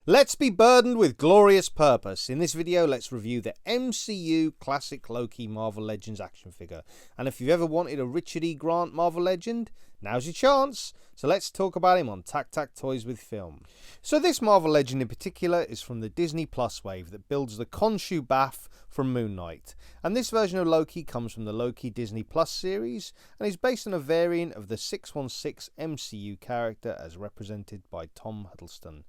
Let's be burdened with glorious purpose. In this video, let's review the MCU Classic Loki Marvel Legends action figure. And if you've ever wanted a Richard E. Grant Marvel Legend, now's your chance. So let's talk about him on TAKTAK Toys With Film. So this Marvel Legend in particular is from the Disney Plus wave that builds the Khonshu Bath from Moon Knight. And this version of Loki comes from the Loki Disney Plus series and is based on a variant of the 616 MCU character as represented by Tom Hiddleston.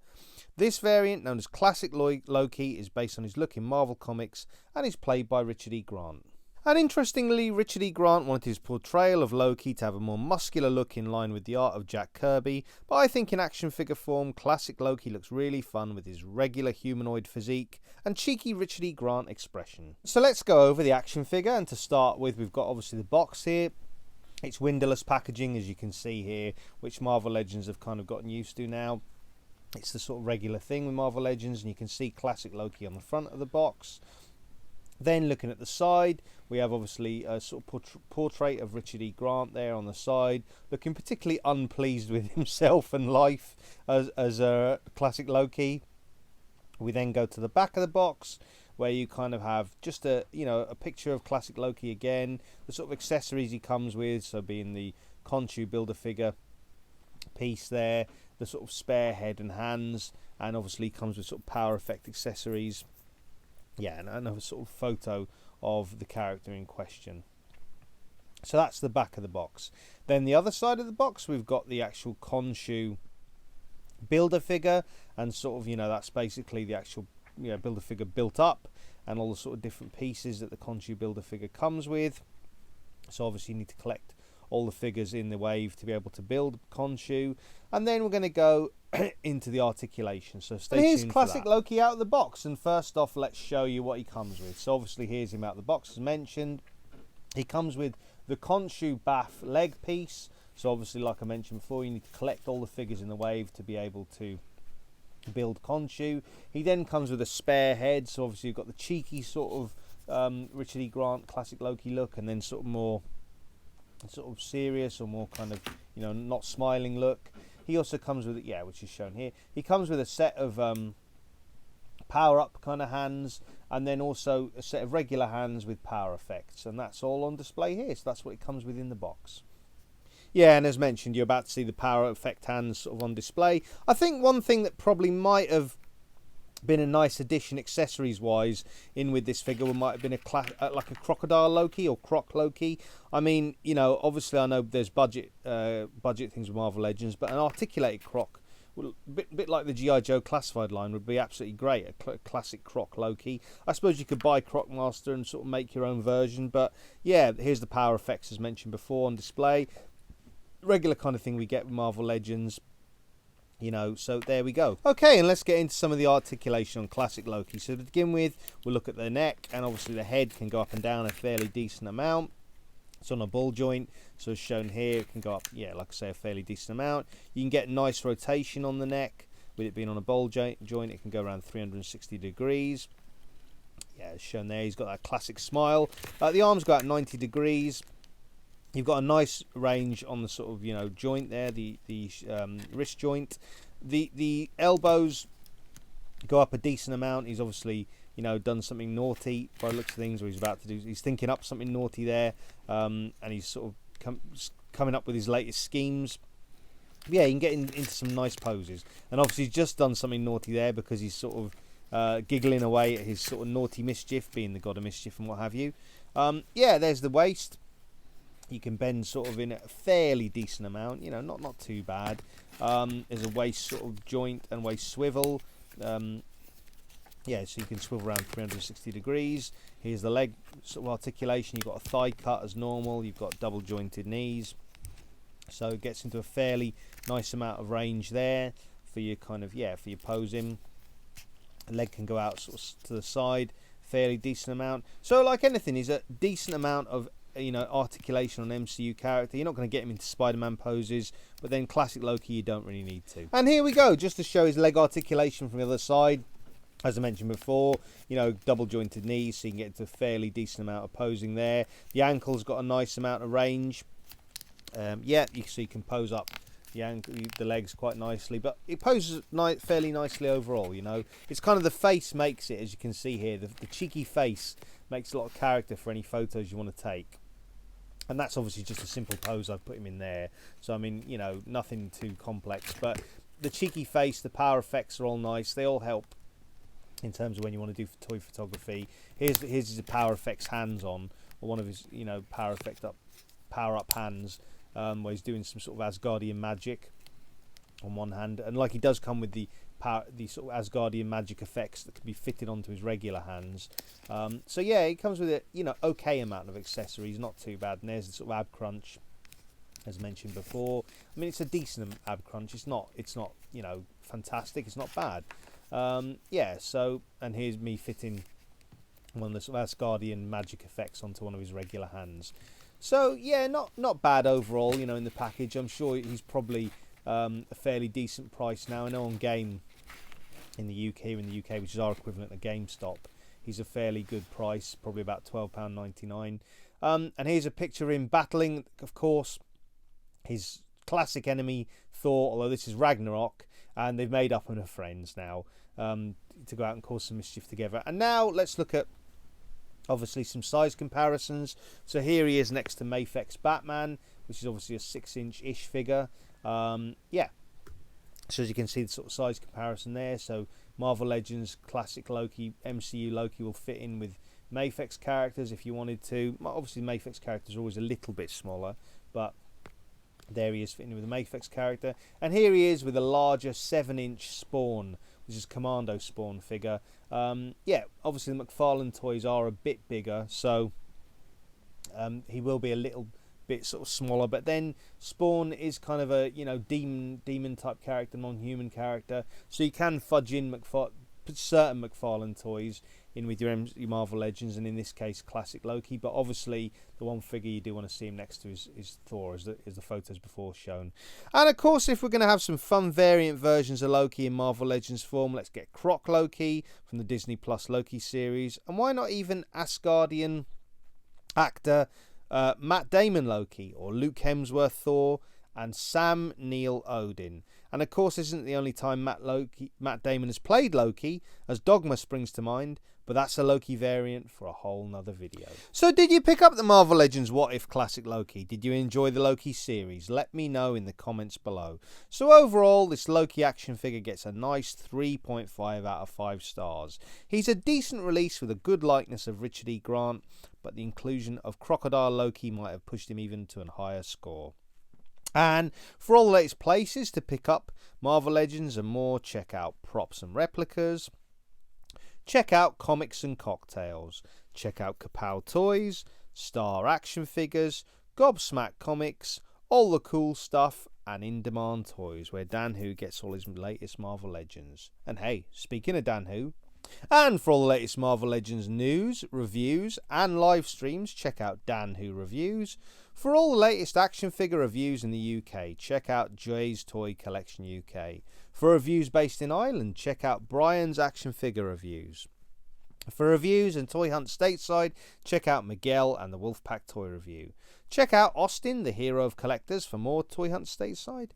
This variant, known as Classic Loki, is based on his look in Marvel Comics and is played by Richard E. Grant. And interestingly, Richard E. Grant wanted his portrayal of Loki to have a more muscular look in line with the art of Jack Kirby, but I think in action figure form, Classic Loki looks really fun with his regular humanoid physique and cheeky Richard E. Grant expression. So let's go over the action figure, and to start with, we've got obviously the box here. It's windowless packaging, as you can see here, which Marvel Legends have kind of gotten used to now. It's the sort of regular thing with Marvel Legends, and you can see Classic Loki on the front of the box. Then looking at the side, we have obviously a sort of portrait of Richard E. Grant there on the side, looking particularly unpleased with himself and life as a Classic Loki. We then go to the back of the box, where you kind of have just a picture of Classic Loki again, the sort of accessories he comes with, so being the Khonshu Build-A-Figure piece there, the sort of spare head and hands, and obviously comes with sort of power effect accessories. Yeah, and another sort of photo of the character in question. So that's the back of the box. Then the other side of the box, we've got the actual Khonshu Build-A-Figure, and sort of, that's basically the actual Build-A-Figure built up, and all the sort of different pieces that the Khonshu Build-A-Figure comes with. So obviously you need to collect all the figures in the wave to be able to build Khonshu. And then we're going to go into the articulation, so stay tuned. Here's Classic Loki out of the box, and first off, let's show you what he comes with. So obviously here's him out of the box, as mentioned. He comes with the Khonshu Bath leg piece. So obviously, like I mentioned before, you need to collect all the figures in the wave to be able to build Khonshu. He then comes with a spare head, so obviously you've got the cheeky sort of Richard E. Grant Classic Loki look, and then sort of more sort of serious or more kind of not smiling look. He also comes with which is shown here. He comes with a set of power up kind of hands, and then also a set of regular hands with power effects, and that's all on display here. So that's what it comes with in the box. Yeah, and as mentioned, you're about to see the power effect hands sort of on display. I think one thing that probably might have been a nice addition accessories wise in with this figure might have been like a crocodile Loki or croc Loki. I mean, obviously I know there's budget things with Marvel Legends, but an articulated croc, a bit like the G.I. Joe classified line, would be absolutely great. A classic croc Loki. I suppose you could buy Croc Master and sort of make your own version, but yeah, here's the power effects as mentioned before on display. Regular kind of thing we get with Marvel Legends. So there we go. Okay, and let's get into some of the articulation on Classic Loki. So to begin with, we'll look at the neck, and obviously the head can go up and down a fairly decent amount. It's on a ball joint, so as shown here, it can go up, like I say, a fairly decent amount. You can get nice rotation on the neck. With it being on a ball joint, it can go around 360 degrees. Yeah, as shown there, he's got that classic smile. The arms go out 90 degrees. You've got a nice range on the sort of joint there, the wrist joint. The elbows go up a decent amount. He's obviously done something naughty by the looks of things, or he's thinking up something naughty there, and he's sort of coming up with his latest schemes. Yeah, you can get into some nice poses, and obviously he's just done something naughty there because he's sort of giggling away at his sort of naughty mischief, being the god of mischief and what have you. There's the waist. You can bend sort of in a fairly decent amount, not too bad. There's a waist sort of joint and waist swivel. So you can swivel around 360 degrees. Here's the leg sort of articulation. You've got a thigh cut as normal. You've got double jointed knees. So it gets into a fairly nice amount of range there for your for your posing. The leg can go out sort of to the side, fairly decent amount. So like anything, is a decent amount of articulation on MCU character. You're not going to get him into Spider-Man poses, but then Classic Loki you don't really need to. And here we go, just to show his leg articulation from the other side. As I mentioned before, double jointed knees, so you can get into a fairly decent amount of posing there. The ankle's got a nice amount of range. So you can pose up the legs quite nicely, but it poses fairly nicely overall. You know, it's kind of the face makes it, as you can see here. The cheeky face makes a lot of character for any photos you want to take. And that's obviously just a simple pose I've put him in there. So I mean, you know, nothing too complex, but the cheeky face, the power effects are all nice. They all help in terms of when you want to do toy photography. Here's his power effects hands on, or one of his, you know, power up hands, where he's doing some sort of Asgardian magic on one hand, and like he does come with the sort of Asgardian magic effects that can be fitted onto his regular hands. So yeah, it comes with a, you know, okay amount of accessories, not too bad. And there's the sort of ab crunch, as mentioned before. I mean, it's a decent ab crunch. It's not you know, fantastic. It's not bad. Yeah. So, and here's me fitting one of the sort of Asgardian magic effects onto one of his regular hands. So yeah, not bad overall. You know, in the package, I'm sure he's probably a fairly decent price now. I know on Game in the UK, which is our equivalent of GameStop, he's a fairly good price, probably about £12.99. And here's a picture of him battling, of course, his classic enemy Thor, although this is Ragnarok, and they've made up and are friends now, to go out and cause some mischief together. And now let's look at obviously some size comparisons. So here he is next to Mafek's Batman, which is obviously a 6-inch-ish figure. Yeah, so as you can see, the sort of size comparison there. So Marvel Legends classic Loki, MCU Loki will fit in with Mafek's characters if you wanted to. Obviously Mafek's characters are always a little bit smaller, but there he is fitting in with the Mafek's character. And here he is with a larger 7-inch Spawn, which is Commando Spawn figure. Yeah, obviously the McFarlane toys are a bit bigger, so he will be a little bit sort of smaller, but then Spawn is kind of a, you know, demon type character, non-human character, so you can fudge in certain McFarlane toys in with your Marvel Legends, and in this case classic Loki. But obviously the one figure you do want to see him next to is Thor, as the photos before shown. And of course, if we're going to have some fun variant versions of Loki in Marvel Legends form, let's get Croc Loki from the Disney Plus Loki series, and why not even Asgardian actor Matt Damon Loki, or Luke Hemsworth Thor, and Sam Neill Odin. And of course, this isn't the only time Matt Damon has played Loki, as Dogma springs to mind, but that's a Loki variant for a whole nother video. So did you pick up the Marvel Legends What If Classic Loki? Did you enjoy the Loki series? Let me know in the comments below. So overall, this Loki action figure gets a nice 3.5 out of 5 stars. He's a decent release with a good likeness of Richard E. Grant, but the inclusion of Crocodile Loki might have pushed him even to a higher score. And for all the latest places to pick up Marvel Legends and more, check out Props and Replicas, check out Comics and Cocktails, check out Kapow Toys, Star Action Figures, Gobsmack Comics, All the Cool Stuff, and In Demand Toys, where Dan Who gets all his latest Marvel Legends. And hey, speaking of Dan Who, and for all the latest Marvel Legends news, reviews, and live streams, check out Dan Who Reviews. For all the latest action figure reviews in the UK, check out Jay's Toy Collection UK. For reviews based in Ireland, check out Brian's Action Figure Reviews. For reviews and Toy Hunt stateside, check out Miguel and the Wolfpack Toy Review. Check out Austin, the hero of collectors, for more Toy Hunt stateside.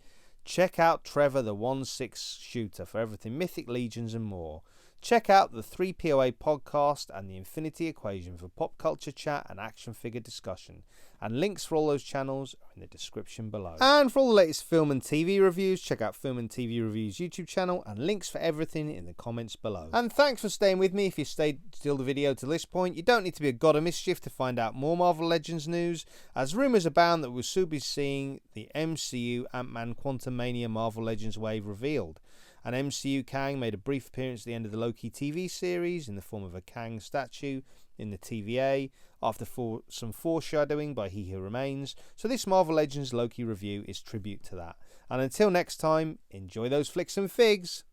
Check out Trevor, the 1/6 shooter, for everything Mythic Legions and more. Check out the 3POA podcast and the Infinity Equation for pop culture chat and action figure discussion. And links for all those channels are in the description below. And for all the latest film and TV reviews, check out Film and TV Reviews YouTube channel, and links for everything in the comments below. And thanks for staying with me. If you stayed still the video to this point, you don't need to be a god of mischief to find out more Marvel Legends news, as rumours abound that we'll soon be seeing the MCU Ant-Man Quantumania Marvel Legends wave revealed. And MCU Kang made a brief appearance at the end of the Loki TV series in the form of a Kang statue in the TVA, after some foreshadowing by He Who Remains. So this Marvel Legends Loki review is tribute to that. And until next time, enjoy those flicks and figs.